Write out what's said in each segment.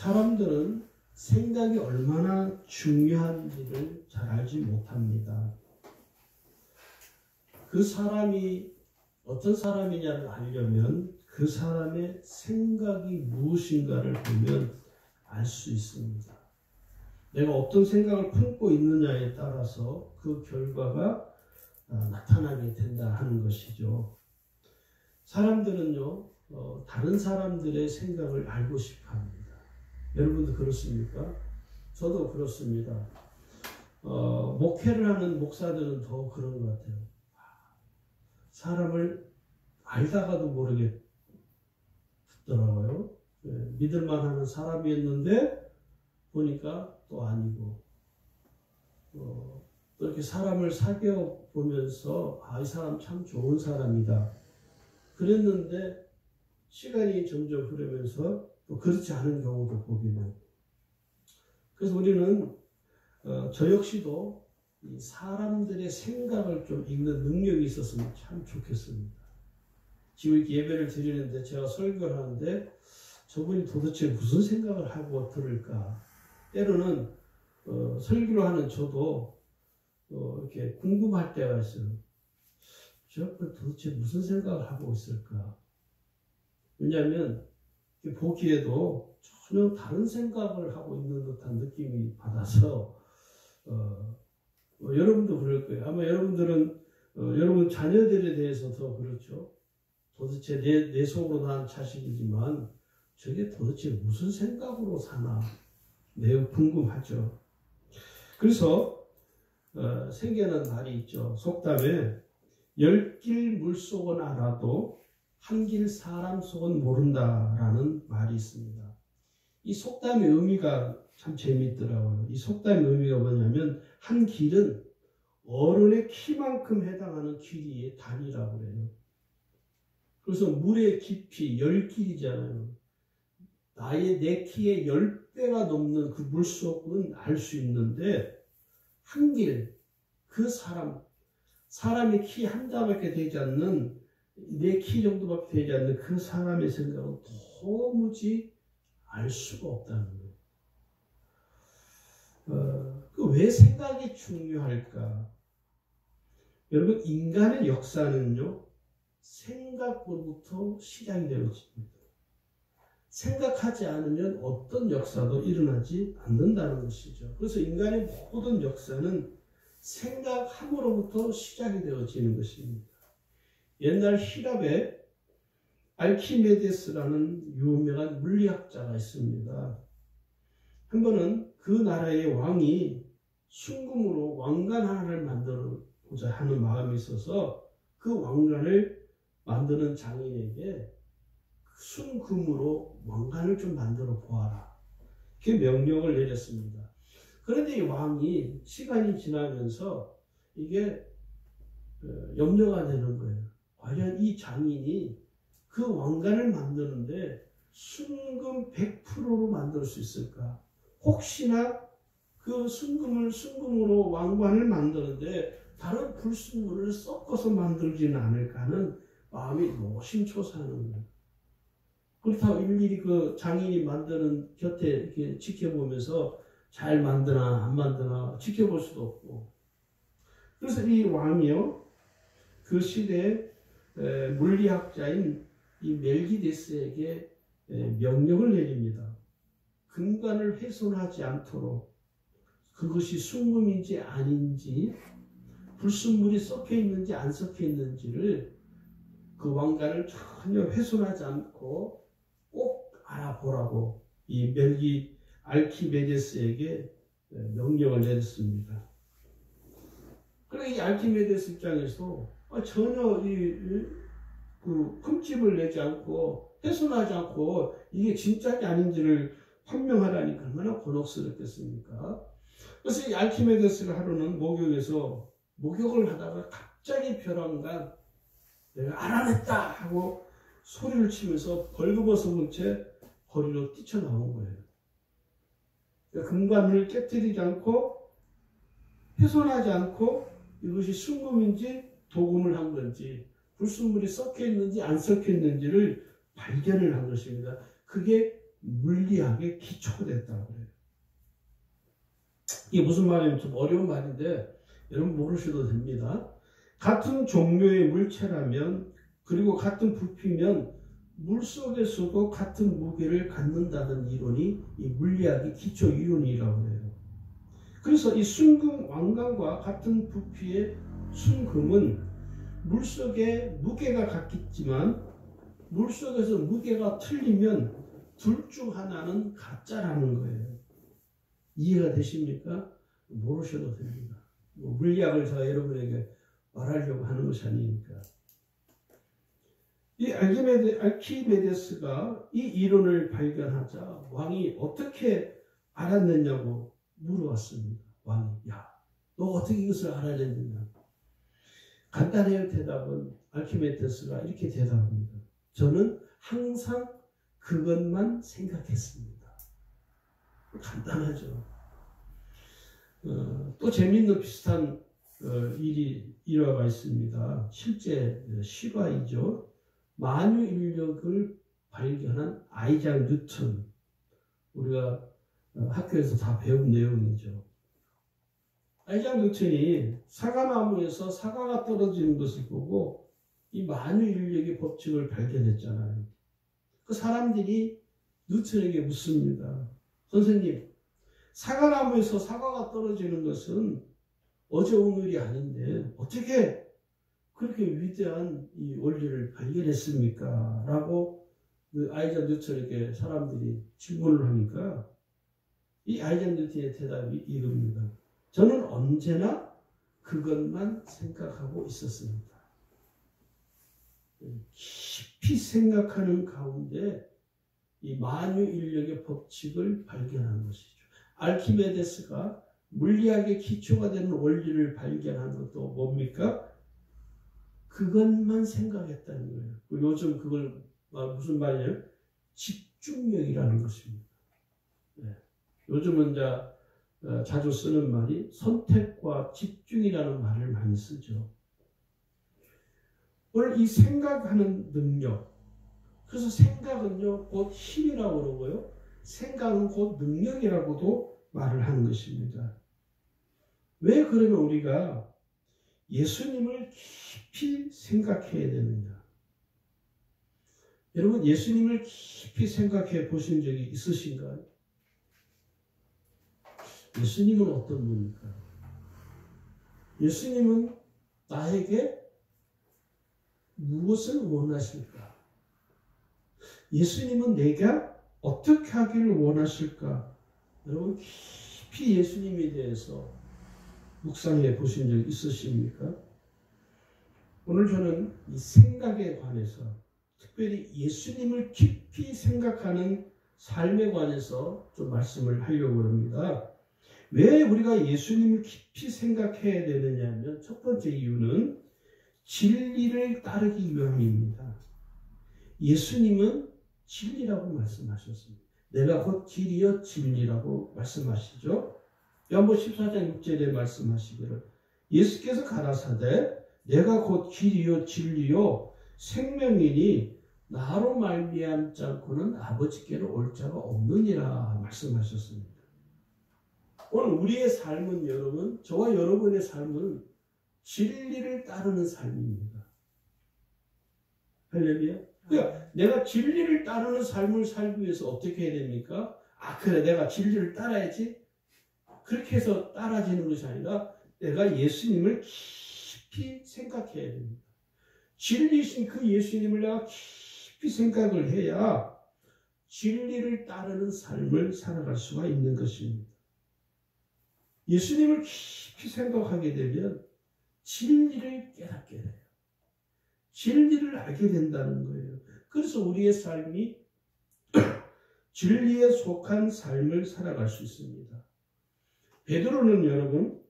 사람들은 생각이 얼마나 중요한지를 잘 알지 못합니다. 그 사람이 어떤 사람이냐를 알려면 그 사람의 생각이 무엇인가를 보면 알 수 있습니다. 내가 어떤 생각을 품고 있느냐에 따라서 그 결과가 나타나게 된다 하는 것이죠. 사람들은요, 다른 사람들의 생각을 알고 싶어 합니다. 여러분도 그렇습니까? 저도 그렇습니다. 목회를 하는 목사들은 더 그런 것 같아요. 사람을 알다가도 모르게 듣더라고요. 믿을만 하는 사람이었는데 보니까 또 아니고, 또 이렇게 사람을 사귀어 보면서 이 사람 참 좋은 사람이다 그랬는데 시간이 점점 흐르면서 또 그렇지 않은 경우도 보게 되고, 그래서 우리는 저 역시도 이 사람들의 생각을 좀 읽는 능력이 있었으면 참 좋겠습니다. 지금 이렇게 예배를 드리는데 제가 설교를 하는데 저분이 도대체 무슨 생각을 하고 들을까? 때로는 설교를 하는 저도 이렇게 궁금할 때가 있어요. 저 도대체 무슨 생각을 하고 있을까? 왜냐하면 보기에도 전혀 다른 생각을 하고 있는 듯한 느낌이 받아서 여러분도 그럴 거예요. 아마 여러분들은 여러분 자녀들에 대해서 더 그렇죠. 도대체 내 속으로 난 자식이지만 저게 도대체 무슨 생각으로 사나 매우 궁금하죠. 그래서 생겨난 말이 있죠. 속담에 10길 물속은 알아도 한 길 사람 속은 모른다라는 말이 있습니다. 이 속담의 의미가 참 재미있더라고요. 이 속담의 의미가 뭐냐면 한 길은 어른의 키만큼 해당하는 길이의 단위라고 그래요. 그래서 물의 깊이 10길이잖아요. 내 키의 10배가 넘는 그 물속은 알 수 있는데 한 길, 그 사람의 키 한 자밖에 되지 않는 내 키 정도밖에 되지 않는 그 사람의 생각은 도무지 알 수가 없다는 거예요. 왜 생각이 중요할까? 여러분, 인간의 역사는요, 생각부터 시작이 되어집니다. 생각하지 않으면 어떤 역사도 일어나지 않는다는 것이죠. 그래서 인간의 모든 역사는 생각함으로부터 시작이 되어지는 것입니다. 옛날 히랍에 알키메데스라는 유명한 물리학자가 있습니다. 한 번은 그 나라의 왕이 순금으로 왕관 하나를 만들고자 하는 마음이 있어서 그 왕관을 만드는 장인에게 순금으로 왕관을 좀 만들어 보아라. 그 명령을 내렸습니다. 그런데 이 왕이 시간이 지나면서 이게 염려가 되는 거예요. 과연 이 장인이 그 왕관을 만드는데 순금 100%로 만들 수 있을까? 혹시나 그 순금으로 왕관을 만드는데 다른 불순물을 섞어서 만들지는 않을까 하는 마음이 노심초사하는 거예요. 그렇다고 일일이 그 장인이 만드는 곁에 이렇게 지켜보면서 잘 만드나 안 만드나 지켜볼 수도 없고. 그래서 이 왕이요, 그 시대의 물리학자인 이 멜기데스에게 명령을 내립니다. 금관을 훼손하지 않도록 그것이 순금인지 아닌지 불순물이 섞여 있는지 안 섞여 있는지를 그 왕관을 전혀 훼손하지 않고 꼭 알아보라고 이 알키메데스에게 명령을 내렸습니다. 그러니까 이 알키메데스 입장에서 전혀 그 흠집을 내지 않고 훼손하지 않고 이게 진짜인지 아닌지를 판명하라니까 얼마나 곤혹스럽겠습니까? 그래서 이 알키메데스가 하루는 목욕에서 목욕을 하다가 갑자기 벼랑간 내가 알아냈다 하고 소리를 치면서 벌거벗은 채 거리로 뛰쳐나온 거예요. 금관을 깨뜨리지 않고 훼손하지 않고 이것이 순금인지 도금을 한 건지 불순물이 섞여 있는지 안 섞여 있는지를 발견을 한 것입니다. 그게 물리학의 기초가 됐다고 해요. 이게 무슨 말이냐면 좀 어려운 말인데 여러분 모르셔도 됩니다. 같은 종류의 물체라면 그리고 같은 부피면 물속에서도 같은 무게를 갖는다는 이론이 이 물리학의 기초 이론이라고 해요. 그래서 이 순금 왕관과 같은 부피의 순금은 물속에 무게가 같겠지만 물속에서 무게가 틀리면 둘 중 하나는 가짜라는 거예요. 이해가 되십니까? 모르셔도 됩니다. 물리학을 제가 여러분에게 말하려고 하는 것이 아니니까. 이 알키메데스가 이 이론을 발견하자 왕이 어떻게 알아냈냐고 물어왔습니다. 왕이, 야, 너 어떻게 이것을 알아냈느냐? 간단해요. 대답은 알키메데스가 이렇게 대답합니다. 저는 항상 그것만 생각했습니다. 간단하죠. 또 재미있는 비슷한 일화가 있습니다. 실제 실화이죠. 만유인력을 발견한 아이작 뉴턴. 우리가 학교에서 다 배운 내용이죠. 아이작 뉴턴이 사과나무에서 사과가 떨어지는 것을 보고 이 만유인력의 법칙을 발견했잖아요. 그 사람들이 뉴턴에게 묻습니다. 선생님, 사과나무에서 사과가 떨어지는 것은 어제 오늘이 아닌데 어떻게 그렇게 위대한 이 원리를 발견했습니까? 라고 그 아이작 뉴턴에게 사람들이 질문을 하니까 이 아이작 뉴턴의 대답이 이겁니다. 저는 언제나 그것만 생각하고 있었습니다. 깊이 생각하는 가운데 이 만유인력의 법칙을 발견한 것이죠. 알키메데스가 물리학의 기초가 되는 원리를 발견한 것도 뭡니까? 그것만 생각했다는 거예요. 요즘 그걸 무슨 말이에요? 집중력이라는 것입니다. 네. 요즘은 자주 쓰는 말이 선택과 집중이라는 말을 많이 쓰죠. 오늘 이 생각하는 능력, 그래서 생각은요 곧 힘이라고 그러고요, 생각은 곧 능력이라고도 말을 하는 것입니다. 왜 그러면 우리가 예수님을 깊이 생각해야 되느냐? 여러분 예수님을 깊이 생각해 보신 적이 있으신가요? 예수님은 어떤 분입니까? 예수님은 나에게 무엇을 원하실까? 예수님은 내가 어떻게 하기를 원하실까? 여러분 깊이 예수님에 대해서 묵상해 보신 적 있으십니까? 오늘 저는 이 생각에 관해서 특별히 예수님을 깊이 생각하는 삶에 관해서 좀 말씀을 하려고 합니다. 왜 우리가 예수님을 깊이 생각해야 되느냐 하면 첫 번째 이유는 진리를 따르기 위함입니다. 예수님은 진리라고 말씀하셨습니다. 내가 곧 길이요 진리라고 말씀하시죠. 요한복음 14장 6절에 말씀하시기를 예수께서 가라사대 내가 곧 길이요 진리요 생명이니 나로 말미암지 않고는 아버지께로 올 자가 없느니라 말씀하셨습니다. 오늘 우리의 삶은 여러분, 저와 여러분의 삶은 진리를 따르는 삶입니다. 할렐루야. 그러니까 내가 진리를 따르는 삶을 살기 위해서 어떻게 해야 됩니까? 그래 내가 진리를 따라야지. 그렇게 해서 따라지는 것이 아니라 내가 예수님을 깊이 생각해야 됩니다. 진리이신 그 예수님을 내가 깊이 생각을 해야 진리를 따르는 삶을 살아갈 수가 있는 것입니다. 예수님을 깊이 생각하게 되면 진리를 깨닫게 돼요. 진리를 알게 된다는 거예요. 그래서 우리의 삶이 진리에 속한 삶을 살아갈 수 있습니다. 베드로는 여러분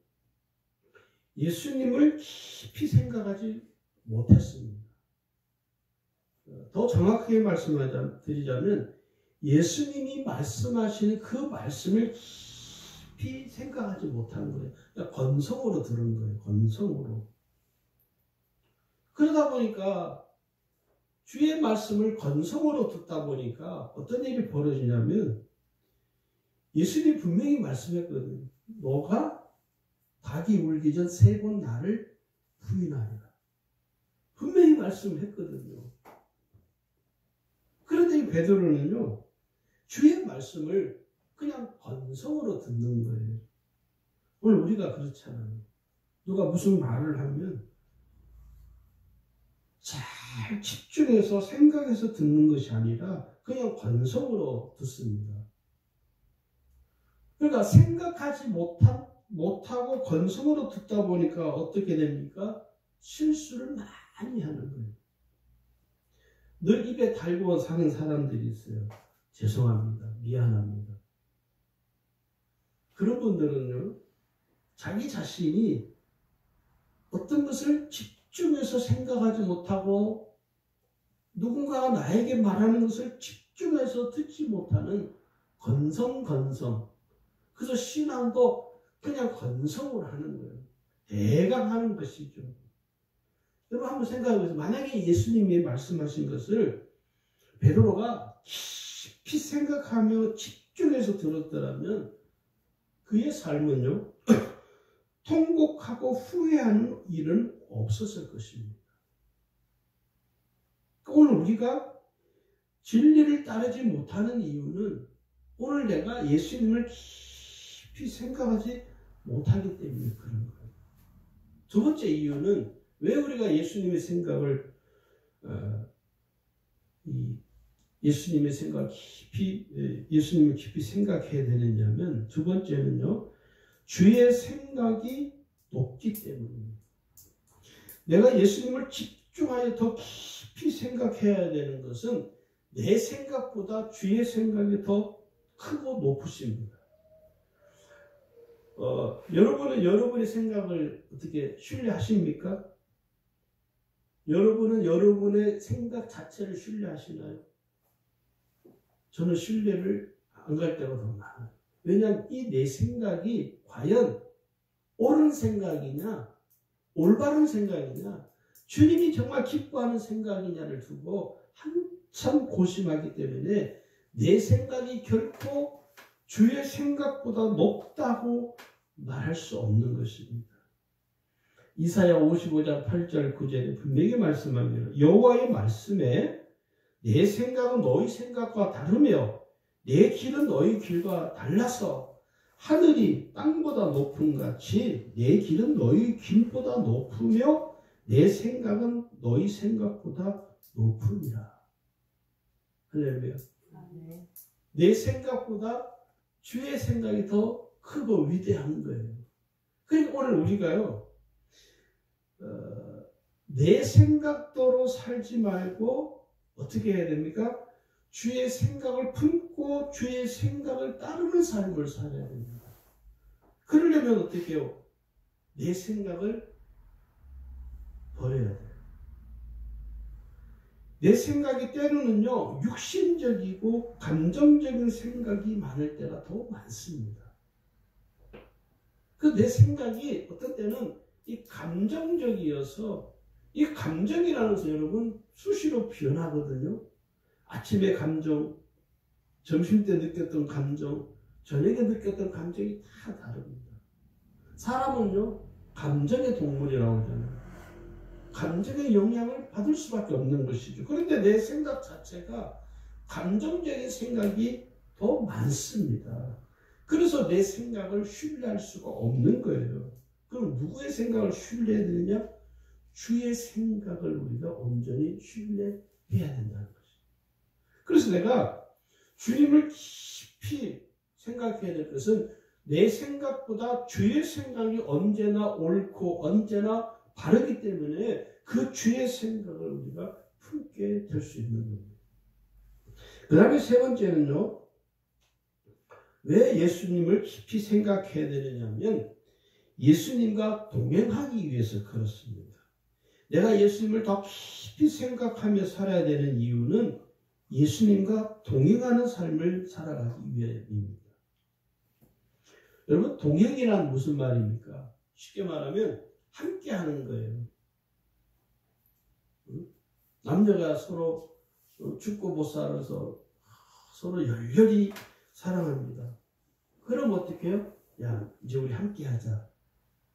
예수님을 깊이 생각하지 못했습니다. 더 정확하게 말씀드리자면 예수님이 말씀하시는 그 말씀을 깊이 생각하지 못한 거예요. 그러니까 건성으로 들은 거예요. 건성으로. 그러다 보니까 주의 말씀을 건성으로 듣다 보니까 어떤 일이 벌어지냐면 예수님이 분명히 말씀했거든요. 너가 닭이 울기 전 3번 나를 부인하리라. 분명히 말씀했거든요. 그런데 이 베드로는요, 주의 말씀을 그냥 건성으로 듣는 거예요. 오늘 우리가 그렇잖아요. 누가 무슨 말을 하면 잘 집중해서 생각해서 듣는 것이 아니라 그냥 건성으로 듣습니다. 그러니까 생각하지 못하고 건성으로 듣다 보니까 어떻게 됩니까? 실수를 많이 하는 거예요. 늘 입에 달고 사는 사람들이 있어요. 죄송합니다. 미안합니다. 그런 분들은요, 자기 자신이 어떤 것을 집중해서 생각하지 못하고 누군가가 나에게 말하는 것을 집중해서 듣지 못하는 건성. 그래서 신앙도 그냥 건성으로 하는 거예요. 대강하는 것이죠. 여러분 한번 생각해보세요. 만약에 예수님이 말씀하신 것을 베드로가 깊이 생각하며 집중해서 들었더라면 그의 삶은요, 통곡하고 후회하는 일은 없었을 것입니다. 오늘 우리가 진리를 따르지 못하는 이유는 오늘 내가 예수님을 깊이 생각하지 못하기 때문에 그런 거예요. 두 번째 이유는 왜 우리가 예수님의 생각을 예수님의 생각을 예수님을 깊이 생각해야 되느냐면 두 번째는요, 주의 생각이 높기 때문입니다. 내가 예수님을 집중하여 더 깊이 생각해야 되는 것은 내 생각보다 주의 생각이 더 크고 높으십니다. 여러분은 여러분의 생각을 어떻게 신뢰하십니까? 여러분은 여러분의 생각 자체를 신뢰하시나요? 저는 신뢰를 안 갈 때가 더 많아요. 왜냐하면 이 내 생각이 과연 옳은 생각이냐, 올바른 생각이냐, 주님이 정말 기뻐하는 생각이냐를 두고 한참 고심하기 때문에 내 생각이 결코 주의 생각보다 높다고 말할 수 없는 것입니다. 이사야 55장 8절 9절에 분명히 말씀합니다. 여호와의 말씀에 내 생각은 너희 생각과 다르며 내 길은 너희 길과 달라서 하늘이 땅보다 높음 같이 내 길은 너희 길보다 높으며 내 생각은 너희 생각보다 높으니라. 할렐루야. 내 생각보다 주의 생각이 더 크고 위대한 거예요. 그러니까 오늘 우리가요, 내 생각대로 살지 말고 어떻게 해야 됩니까? 주의 생각을 품고 주의 생각을 따르는 삶을 살아야 됩니다. 그러려면 어떻게 해요? 내 생각을 버려야 돼요. 내 생각이 때로는요, 육신적이고 감정적인 생각이 많을 때가 더 많습니다. 그 내 생각이 어떤 때는 이 감정적이어서 이 감정이라는 것은 여러분 수시로 변하거든요. 아침에 감정, 점심때 느꼈던 감정, 저녁에 느꼈던 감정이 다 다릅니다. 사람은요, 감정의 동물이라고 하잖아요. 감정의 영향을 받을 수밖에 없는 것이죠. 그런데 내 생각 자체가 감정적인 생각이 더 많습니다. 그래서 내 생각을 신뢰할 수가 없는 거예요. 그럼 누구의 생각을 신뢰해야 되느냐? 주의 생각을 우리가 온전히 신뢰해야 된다는 것이죠. 그래서 내가 주님을 깊이 생각해야 될 것은 내 생각보다 주의 생각이 언제나 옳고 언제나 바르기 때문에 그 주의 생각을 우리가 품게 될 수 있는 겁니다. 그 다음에 세 번째는요, 왜 예수님을 깊이 생각해야 되느냐면 예수님과 동행하기 위해서 그렇습니다. 내가 예수님을 더 깊이 생각하며 살아야 되는 이유는 예수님과 동행하는 삶을 살아가기 위함입니다. 여러분, 동행이란 무슨 말입니까? 쉽게 말하면 함께 하는 거예요. 남녀가 서로 죽고 못 살아서 서로 열렬히 사랑합니다. 그럼 어떻게 해요? 야, 이제 우리 함께 하자.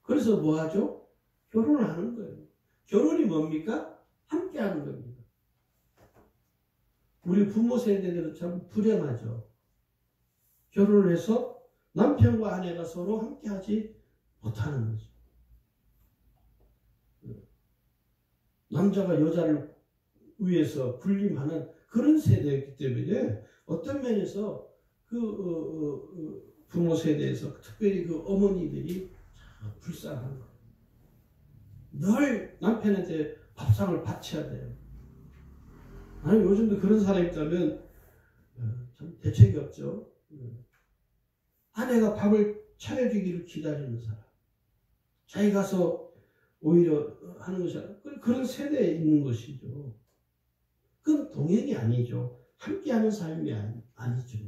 그래서 뭐 하죠? 결혼을 하는 거예요. 결혼이 뭡니까? 함께 하는 겁니다. 우리 부모 세대들은 참 불행하죠. 결혼을 해서 남편과 아내가 서로 함께 하지 못하는 거죠. 남자가 여자를 위해서 군림하는 그런 세대이기 때문에 어떤 면에서 부모 세대에서 특별히 그 어머니들이 참 불쌍한 거예요. 늘 남편한테 밥상을 바쳐야 돼요. 아니 요즘도 그런 사람이 있다면 참 대책이 없죠. 아내가 밥을 차려주기를 기다리는 사람. 자기 가서 오히려 하는 것이 그런 세대에 있는 것이죠. 그건 동행이 아니죠. 함께하는 삶이 아니죠.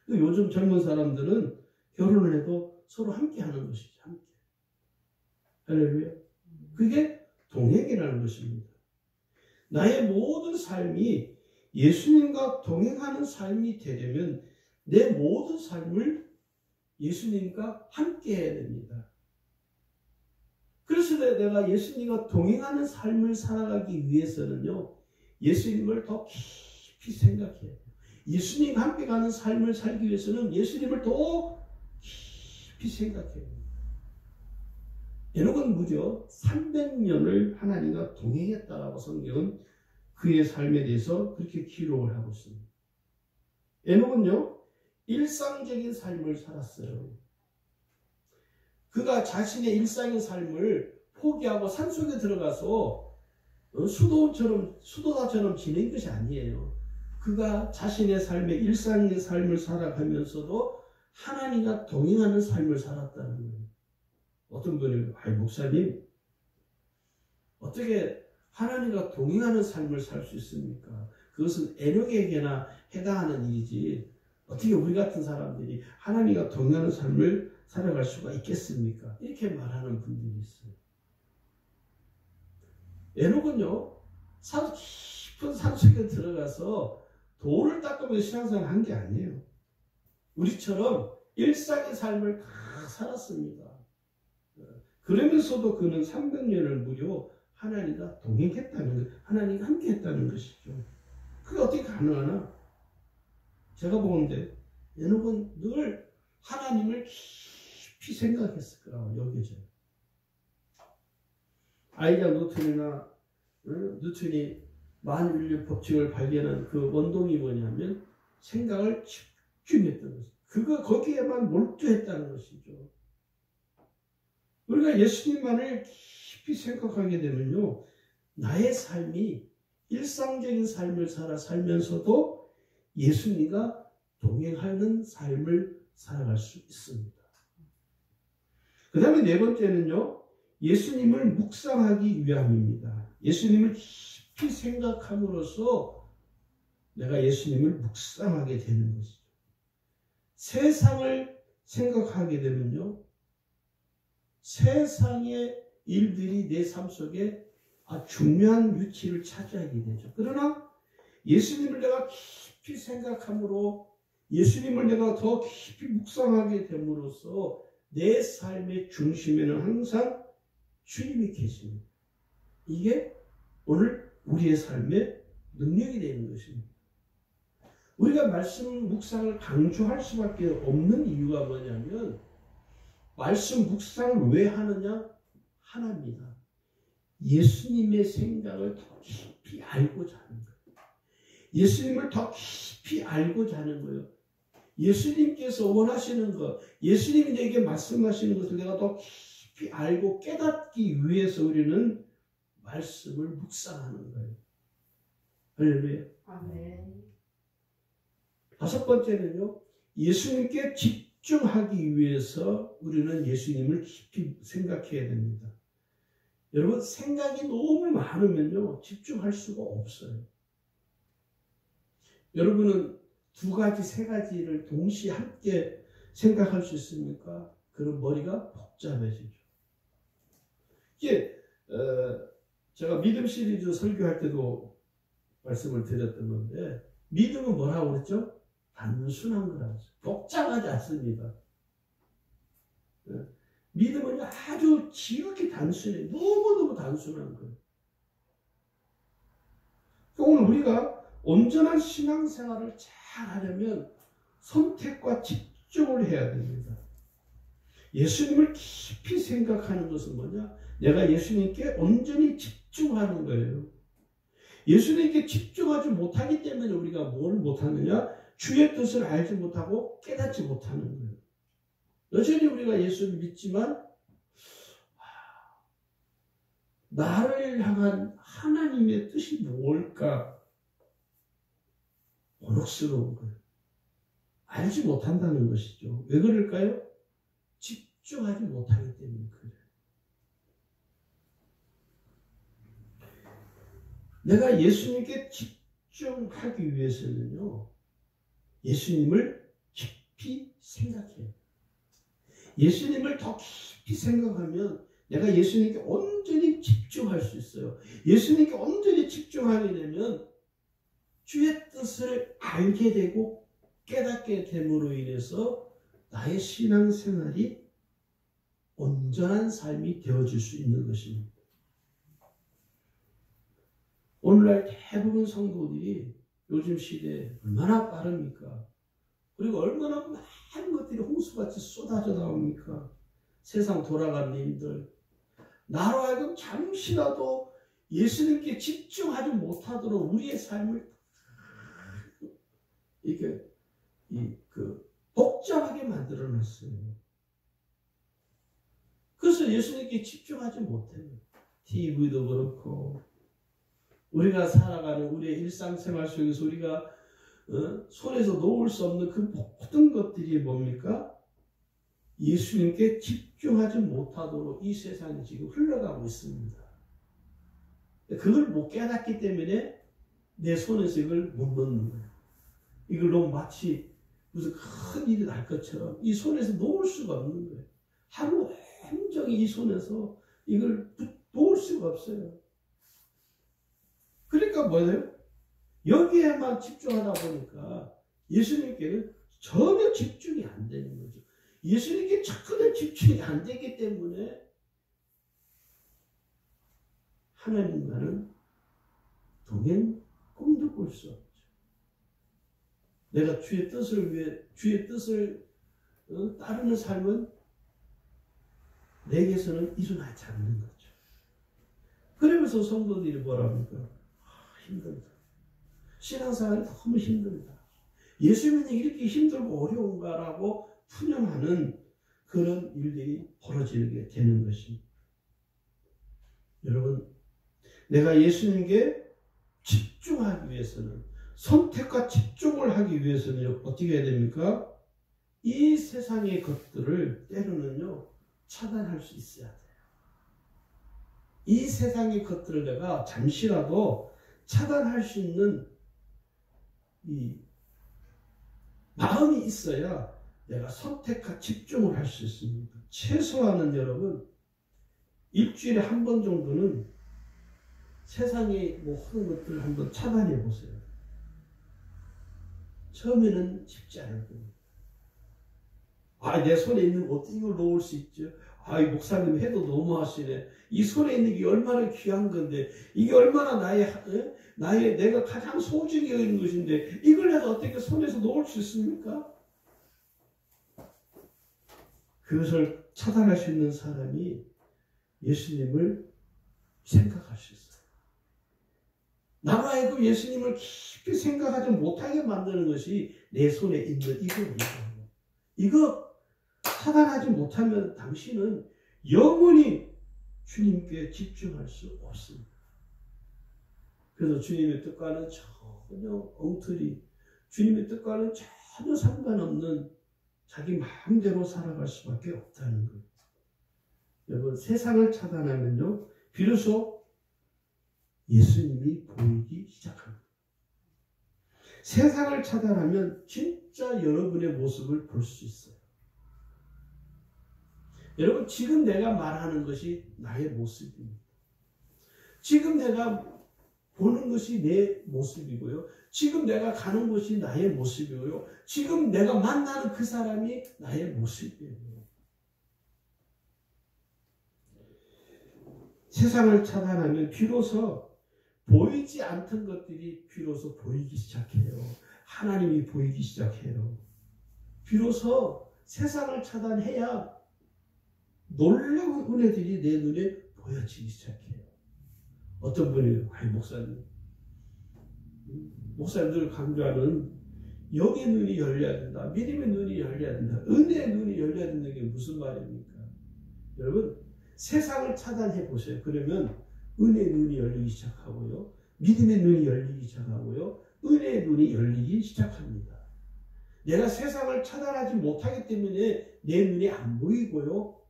요즘 젊은 사람들은 결혼을 해도 서로 함께하는 것이죠. 함께. 할렐루야. 그게 동행이라는 것입니다. 나의 모든 삶이 예수님과 동행하는 삶이 되려면 내 모든 삶을 예수님과 함께 해야 됩니다. 그래서 내가 예수님과 동행하는 삶을 살아가기 위해서는요, 예수님을 더 깊이 생각해야 돼요. 예수님과 함께 가는 삶을 살기 위해서는 예수님을 더 깊이 생각해야 돼요. 에녹은 무려 300년을 하나님과 동행했다라고 성경은 그의 삶에 대해서 그렇게 기록을 하고 있습니다. 에녹은요, 일상적인 삶을 살았어요. 그가 자신의 일상의 삶을 포기하고 산속에 들어가서 수도사처럼 지낸 것이 아니에요. 그가 자신의 삶의 일상의 삶을 살아가면서도 하나님과 동행하는 삶을 살았다는 거예요. 어떤 분이 목사님 어떻게 하나님과 동행하는 삶을 살 수 있습니까? 그것은 에녹에게나 해당하는 일이지 어떻게 우리 같은 사람들이 하나님과 동행하는 삶을 살아갈 수가 있겠습니까? 이렇게 말하는 분들이 있어요. 에녹은요, 깊은 산속에 들어가서 돌을 닦으면서 신앙생활을 한 게 아니에요. 우리처럼 일상의 삶을 다 살았습니다. 그러면서도 그는 300년을 무려 하나님과 동행했다는 것, 하나님과 함께 했다는 것이죠. 그게 어떻게 가능하나? 제가 보는데 에녹은 늘 하나님을 깊이 생각했을 거라고 여겨져요. 아이작 뉴턴이 만윤리 법칙을 발견한 그 원동이 뭐냐면 생각을 집중했던 것이죠. 거기에만 몰두했다는 것이죠. 우리가 예수님만을 깊이 생각하게 되면요, 나의 삶이 일상적인 삶을 살면서도 예수님과 동행하는 삶을 살아갈 수 있습니다. 그 다음에 네 번째는요, 예수님을 묵상하기 위함입니다. 예수님을 깊이 생각함으로써 내가 예수님을 묵상하게 되는 것이죠. 세상을 생각하게 되면요, 세상의 일들이 내 삶 속에 중요한 위치를 차지하게 되죠. 그러나 예수님을 내가 깊이 생각함으로 예수님을 내가 더 깊이 묵상하게 됨으로써 내 삶의 중심에는 항상 주님이 계십니다. 이게 오늘 우리의 삶의 능력이 되는 것입니다. 우리가 말씀 묵상을 강조할 수밖에 없는 이유가 뭐냐면 말씀 묵상을 왜 하느냐? 하나입니다. 예수님의 생각을 더 깊이 알고자 하는 거예요. 예수님을 더 깊이 알고자 하는 거예요. 예수님께서 원하시는 것, 예수님이 내게 말씀하시는 것을 내가 더 깊이 알고 깨닫기 위해서 우리는 말씀을 묵상하는 거예요. 할렐루야. 아멘. 다섯 번째는요, 예수님께 집중하기 위해서 우리는 예수님을 깊이 생각해야 됩니다. 여러분, 생각이 너무 많으면요, 집중할 수가 없어요. 여러분은 두 가지, 세 가지를 동시에 함께 생각할 수 있습니까? 그럼 머리가 복잡해지죠. 이게 제가 믿음 시리즈 설교할 때도 말씀을 드렸던 건데, 믿음은 뭐라고 그랬죠? 단순한 거라고. 복잡하지 않습니다. 믿음은 아주 지극히 단순해. 너무너무 단순한 거예요. 오늘 우리가 온전한 신앙생활을 잘 하려면 선택과 집중을 해야 됩니다. 예수님을 깊이 생각하는 것은 뭐냐? 내가 예수님께 온전히 집중하는 거예요. 예수님께 집중하지 못하기 때문에 우리가 뭘 못하느냐? 주의 뜻을 알지 못하고 깨닫지 못하는 거예요. 여전히 우리가 예수를 믿지만 나를 향한 하나님의 뜻이 뭘까? 곤혹스러운 거예요. 알지 못한다는 것이죠. 왜 그럴까요? 집중하지 못하기 때문에 그래요. 내가 예수님께 집중하기 위해서는요, 예수님을 깊이 생각해요. 예수님을 더 깊이 생각하면 내가 예수님께 온전히 집중할 수 있어요. 예수님께 온전히 집중하게 되면 주의 뜻을 알게 되고 깨닫게 됨으로 인해서 나의 신앙생활이 온전한 삶이 되어질 수 있는 것입니다. 오늘날 대부분 성도들이 요즘 시대에 얼마나 빠릅니까? 그리고 얼마나 많은 것들이 홍수같이 쏟아져 나옵니까? 세상 돌아가는 일들. 나로 하여금 잠시라도 예수님께 집중하지 못하도록 우리의 삶을 이렇게 복잡하게 만들어 놨어요. 그래서 예수님께 집중하지 못해요. TV도 그렇고 우리가 살아가는 우리의 일상생활 속에서 우리가 손에서 놓을 수 없는 그 모든 것들이 뭡니까? 예수님께 집중하지 못하도록 이 세상이 지금 흘러가고 있습니다. 그걸 못 깨닫기 때문에 내 손에서 이걸 못 놓는 거예요. 이걸 너무 마치 무슨 큰 일이 날 것처럼 이 손에서 놓을 수가 없는 거예요. 하루 온종일 이 손에서 이걸 놓을 수가 없어요. 그러니까 뭐예요? 여기에만 집중하다 보니까 예수님께는 전혀 집중이 안 되는 거죠. 예수님께 자꾸는 집중이 안 되기 때문에 하나님과는 동행 꿈도 꿀 수 없죠. 내가 주의 뜻을 위해 주의 뜻을 따르는 삶은 내게서는 일어나지 않는 거죠. 그러면서 성도들이 뭐랍니까? 힘들다. 신앙생활이 너무 힘들다. 예수 믿는 게 이렇게 힘들고 어려운가라고 푸념하는 그런 일들이 벌어지게 되는 것입니다. 여러분, 내가 예수님께 집중하기 위해서는, 선택과 집중을 하기 위해서는 어떻게 해야 됩니까? 이 세상의 것들을 때로는요 차단할 수 있어야 돼요. 이 세상의 것들을 내가 잠시라도 차단할 수 있는 이 마음이 있어야 내가 선택과 집중을 할 수 있습니다. 최소한은 여러분 일주일에 한 번 정도는 세상의 모든 것들을 한번 차단해 보세요. 처음에는 쉽지 않을 겁니다. 내 손에 있는 거 어떻게 이걸 놓을 수 있죠? 이 목사님 해도 너무 하시네. 이 손에 있는 게 얼마나 귀한 건데, 이게 얼마나 내가 가장 소중히 여기는 것인데, 이걸 내가 어떻게 손에서 놓을 수 있습니까? 그것을 차단할 수 있는 사람이 예수님을 생각할 수 있어요. 나로 하여금 예수님을 깊이 생각하지 못하게 만드는 것이 내 손에 있는 이거입니다. 이거 차단하지 못하면 당신은 영원히 주님께 집중할 수 없습니다. 그래서 주님의 뜻과는 전혀 엉터리, 주님의 뜻과는 전혀 상관없는 자기 마음대로 살아갈 수밖에 없다는 거예요. 여러분, 세상을 차단하면요 비로소 예수님이 보이기 시작합니다. 세상을 차단하면 진짜 여러분의 모습을 볼 수 있어요. 여러분, 지금 내가 말하는 것이 나의 모습입니다. 지금 내가 보는 것이 내 모습이고요. 지금 내가 가는 곳이 나의 모습이고요. 지금 내가 만나는 그 사람이 나의 모습이에요. 세상을 차단하면 비로소 보이지 않던 것들이 비로소 보이기 시작해요. 하나님이 보이기 시작해요. 비로소 세상을 차단해야 놀라운 은혜들이 내 눈에 보여지기 시작해요. 어떤 분이 목사님들 강조하는 영의 눈이 열려야 된다. 믿음의 눈이 열려야 된다. 은혜의 눈이 열려야 된다는 게 무슨 말입니까? 여러분 세상을 차단해 보세요. 그러면 은혜의 눈이 열리기 시작하고요. 믿음의 눈이 열리기 시작하고요. 은혜의 눈이 열리기 시작합니다. 내가 세상을 차단하지 못하기 때문에 내 눈이 안 보이고요.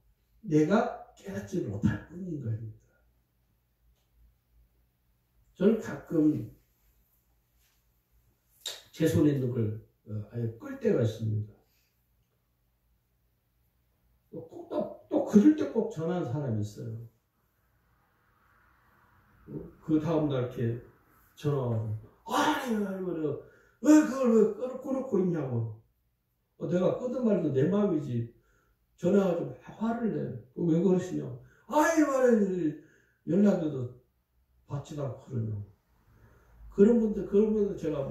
내가 깨닫지 못할 뿐인 겁니다. 저는 가끔 제 손에 있는 걸 아예 끌 때가 있습니다. 또 그럴 때 꼭 전화하는 사람이 있어요. 그 다음날 이렇게 전화하고 아니 왜 그걸 왜 꺼놓고 있냐고. 내가 끄든 말든 내 마음이지. 전화가 좀 화를 내. 왜 그러시냐고. 아이 말해 연락도 받지도 않고 그러냐고. 그런 분들 제가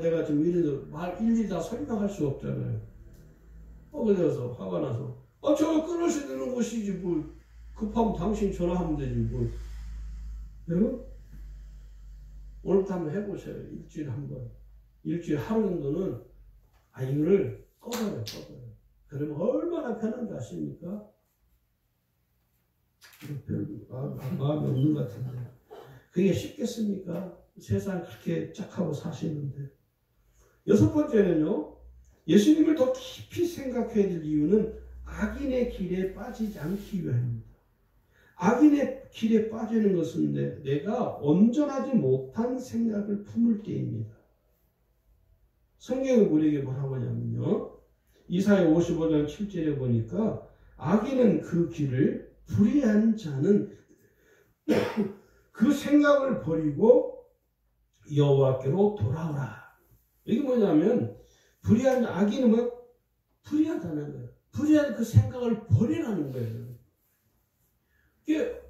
내가 지금 일일이 다 설명할 수 없잖아요. 그래서 화가 나서 저거 끊으셔야 되는 것이지 뭐 급하면 당신 전화하면 되지 뭐. 여러분 오늘부터 한번 해보세요. 일주일에 한 번. 일주일에 하루 정도는 이거를 꺼버려요. 그러면 얼마나 편한지 아십니까? 마음이 없는 것 같은데. 그게 쉽겠습니까? 세상 그렇게 짝하고 사시는데. 여섯 번째는요. 예수님을 더 깊이 생각해야 될 이유는 악인의 길에 빠지지 않기 위함입니다. 악인의 길에 빠지는 것은 내가 온전하지 못한 생각을 품을 때입니다. 성경은 우리에게 뭐라고 하냐면요. 이사야 55장 7절에 보니까 악인은 그 길을 불의한 자는 그 생각을 버리고 여호와께로 돌아오라. 이게 뭐냐면 불의한 악인은 불의하다는 거예요. 불의한 그 생각을 버리라는 거예요.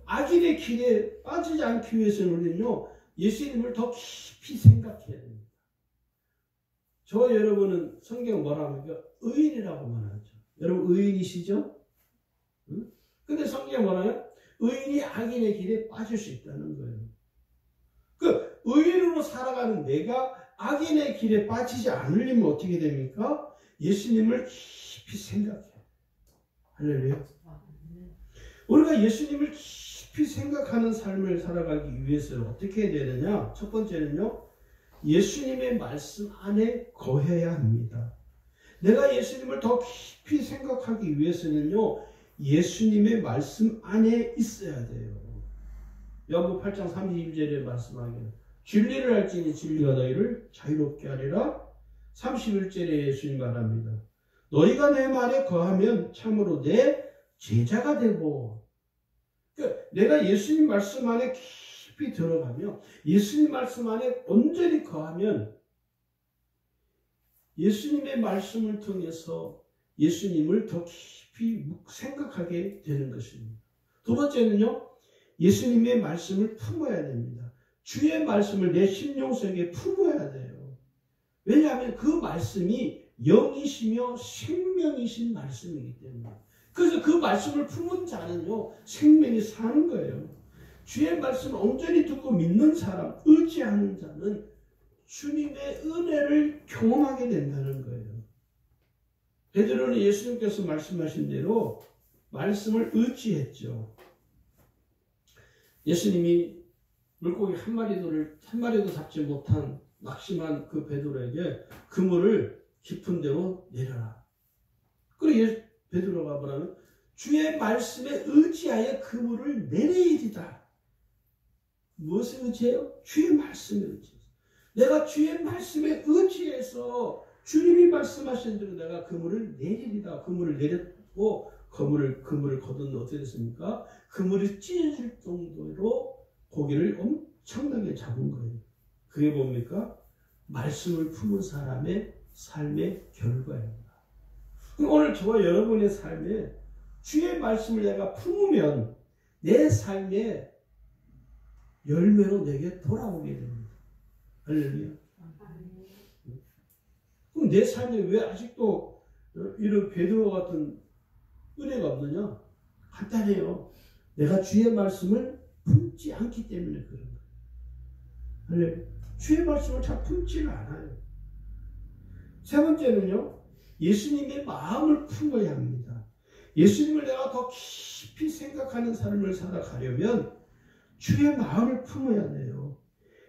악인의 길에 빠지지 않기 위해서는 우리는요 예수님을 더 깊이 생각해야 됩니다. 저 여러분은 성경 뭐라 합니까? 의인이라고만 하죠. 여러분 의인이시죠? 응? 근데 성경 뭐라요? 의인이 악인의 길에 빠질 수 있다는 거예요. 그 의인으로 살아가는 내가 악인의 길에 빠지지 않으려면 어떻게 됩니까? 예수님을 깊이 생각해요. 할렐루야. 우리가 예수님을 깊이 생각하는 삶을 살아가기 위해서는 어떻게 해야 되느냐? 첫 번째는요. 예수님의 말씀 안에 거해야 합니다. 내가 예수님을 더 깊이 생각하기 위해서는요. 예수님의 말씀 안에 있어야 돼요. 요한복음 8장 32절에 말씀하기를 진리를 알지니 진리가 너희를 자유롭게 하리라. 31절에 예수님 말합니다. 너희가 내 말에 거하면 참으로 내 제자가 되고. 그러니까 내가 예수님 말씀 안에 깊이 들어가며 예수님 말씀 안에 온전히 거하면 예수님의 말씀을 통해서 예수님을 더 깊이 생각하게 되는 것입니다. 두 번째는요. 예수님의 말씀을 품어야 됩니다. 주의 말씀을 내 심령 속에 품어야 돼요. 왜냐하면 그 말씀이 영이시며 생명이신 말씀이기 때문에. 그래서 그 말씀을 품은 자는요. 생명이 사는 거예요. 주의 말씀을 온전히 듣고 믿는 사람, 의지하는 자는 주님의 은혜를 경험하게 된다는 거예요. 베드로는 예수님께서 말씀하신 대로 말씀을 의지했죠. 예수님이 물고기 한 마리도 잡지 못한 낙심한 그 베드로에게 그물을 깊은 데로 내려라. 그리고 베드로가 뭐라면 주의 말씀에 의지하여 그물을 내리이리다. 무엇을 의지해요? 주의 말씀에 의지해서. 내가 주의 말씀에 의지해서 주님이 말씀하신 대로 내가 그물을 내리리다. 그물을 내렸고 그물을 거둔 어떻게 됐습니까? 그물이 찢어질 정도로 고기를 엄청나게 잡은 거예요. 그게 뭡니까? 말씀을 품은 사람의 삶의 결과입니다. 오늘 저와 여러분의 삶에 주의 말씀을 내가 품으면 내 삶의 열매로 내게 돌아오게 됩니다. 할렐루야. 그럼 내 삶에 왜 아직도 이런 베드로 같은 은혜가 없느냐? 간단해요. 내가 주의 말씀을 품지 않기 때문에 그런 거예요. 할렐루야. 주의 말씀을 잘 품지를 않아요. 세 번째는요, 예수님의 마음을 품어야 합니다. 예수님을 내가 더 깊이 생각하는 삶을 살아가려면 주의 마음을 품어야 돼요.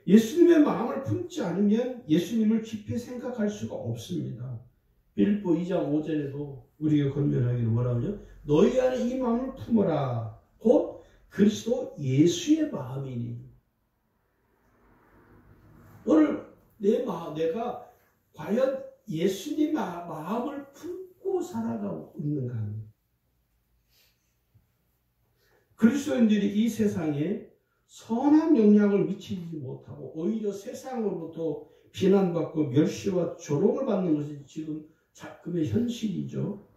예수님의 마음을 품지 않으면 예수님을 깊이 생각할 수가 없습니다. 빌립보 2장 5절에도 우리에게 권면하기를 뭐라고요? 너희 안에 이 마음을 품어라. 곧 그리스도 예수의 마음이니. 오늘 내가 과연 예수님의 마음을 품고 살아가고 있는가 합니다. 그리스도인들이 이 세상에 선한 영향을 미치지 못하고 오히려 세상으로부터 비난받고 멸시와 조롱을 받는 것이 지금 작금의 현실이죠.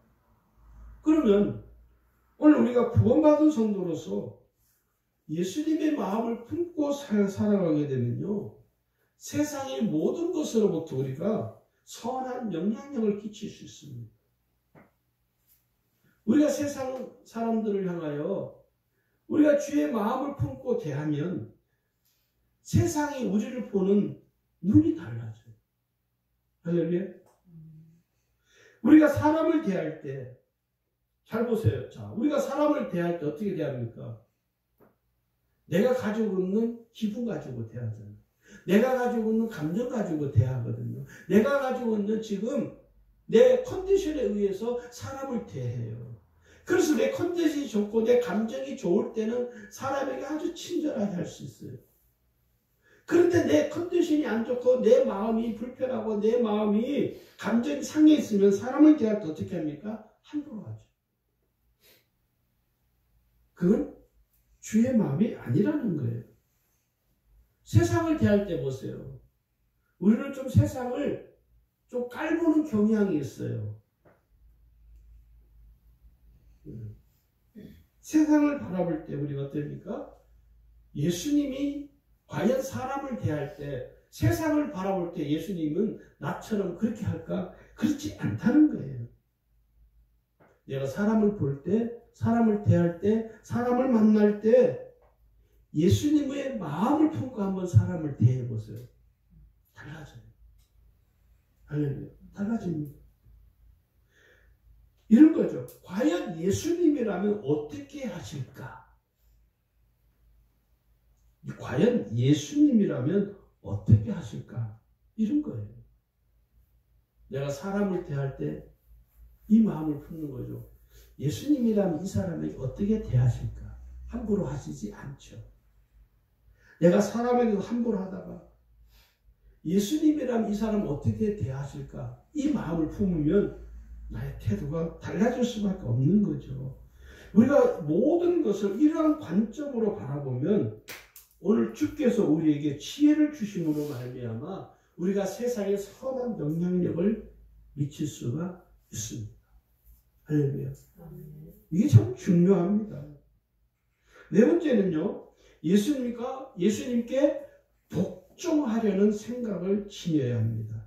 그러면 오늘 우리가 구원받은 성도로서 예수님의 마음을 품고 살아가게 되면요, 세상의 모든 것으로부터 우리가 선한 영향력을 끼칠 수 있습니다. 우리가 세상 사람들을 향하여 우리가 주의 마음을 품고 대하면 세상이 우리를 보는 눈이 달라져요. 할렐루야. 우리가 사람을 대할 때, 잘 보세요. 자, 우리가 사람을 대할 때 어떻게 대합니까? 내가 가지고 있는 기분 가지고 대하잖아요. 내가 가지고 있는 감정 가지고 대하거든요. 내가 가지고 있는 지금 내 컨디션에 의해서 사람을 대해요. 그래서 내 컨디션이 좋고 내 감정이 좋을 때는 사람에게 아주 친절하게 할 수 있어요. 그런데 내 컨디션이 안 좋고 내 마음이 불편하고 내 마음이 감정이 상해 있으면 사람을 대할 때 어떻게 합니까? 함부로 하죠. 그건 주의 마음이 아니라는 거예요. 세상을 대할 때 보세요. 우리는 좀 세상을 좀 깔보는 경향이 있어요. 세상을 바라볼 때 우리가 어떻습니까? 예수님이 과연 사람을 대할 때, 세상을 바라볼 때 예수님은 나처럼 그렇게 할까? 그렇지 않다는 거예요. 내가 사람을 볼 때, 사람을 대할 때, 사람을 만날 때 예수님의 마음을 품고 한번 사람을 대해보세요. 달라져요. 할렐루야. 달라집니다. 이런 거죠. 과연 예수님이라면 어떻게 하실까? 과연 예수님이라면 어떻게 하실까? 이런 거예요. 내가 사람을 대할 때 이 마음을 품는 거죠. 예수님이라면 이 사람에게 어떻게 대하실까? 함부로 하시지 않죠. 내가 사람에게도 함부로 하다가 예수님이라면 이 사람을 어떻게 대하실까? 이 마음을 품으면 나의 태도가 달라질 수밖에 없는 거죠. 우리가 모든 것을 이러한 관점으로 바라보면 오늘 주께서 우리에게 지혜를 주심으로 말미암아 우리가 세상에 선한 영향력을 미칠 수가 있습니다. 할렐루야. 이게 참 중요합니다. 네 번째는요, 예수님께 복종하려는 생각을 지녀야 합니다.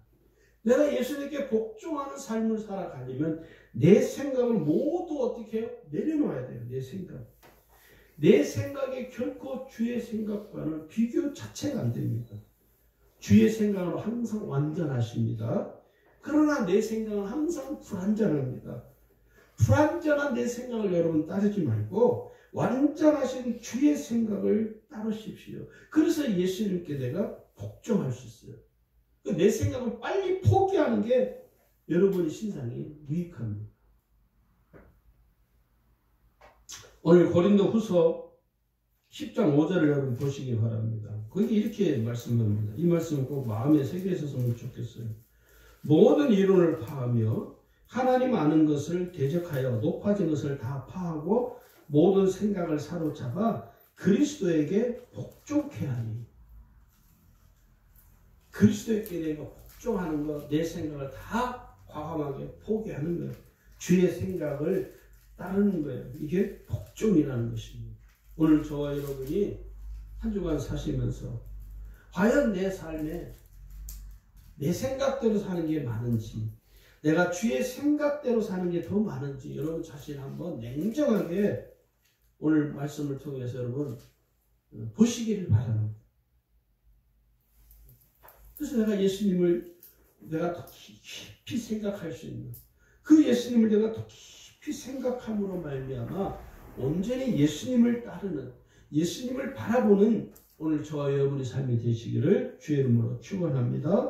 내가 예수님께 복종하는 삶을 살아가려면 내 생각을 모두 어떻게 해요? 내려놓아야 돼요. 내 생각. 내 생각이 결코 주의 생각과는 비교 자체가 안 됩니다. 주의 생각은 항상 완전하십니다. 그러나 내 생각은 항상 불완전합니다. 불완전한 내 생각을 여러분 따르지 말고 완전하신 주의 생각을 따르십시오. 그래서 예수님께 내가 복종할 수 있어요. 내 생각을 빨리 포기하는 게 여러분의 신상이 유익합니다. 오늘 고린도 후서 10장 5절을 여러분 보시기 바랍니다. 거기 이렇게 말씀합니다. 이 말씀을 꼭 마음에 새기셨으면 좋겠어요. 모든 이론을 파하며 하나님 아는 것을 대적하여 높아진 것을 다 파하고 모든 생각을 사로잡아 그리스도에게 복종케 하니. 그리스도께 내가 복종하는 것, 내 생각을 다 과감하게 포기하는 거예요. 주의 생각을 따르는 거예요. 이게 복종이라는 것입니다. 오늘 저와 여러분이 한 주간 사시면서 과연 내 삶에 내 생각대로 사는 게 많은지, 내가 주의 생각대로 사는 게 더 많은지 여러분 자신 한번 냉정하게 오늘 말씀을 통해서 여러분 보시기를 바랍니다. 그래서 내가 예수님을 내가 더 깊이 생각할 수 있는, 그 예수님을 내가 더 깊이 생각함으로 말미암아 온전히 예수님을 따르는, 예수님을 바라보는 오늘 저와 여러분의 삶이 되시기를 주의 이름으로 축원합니다.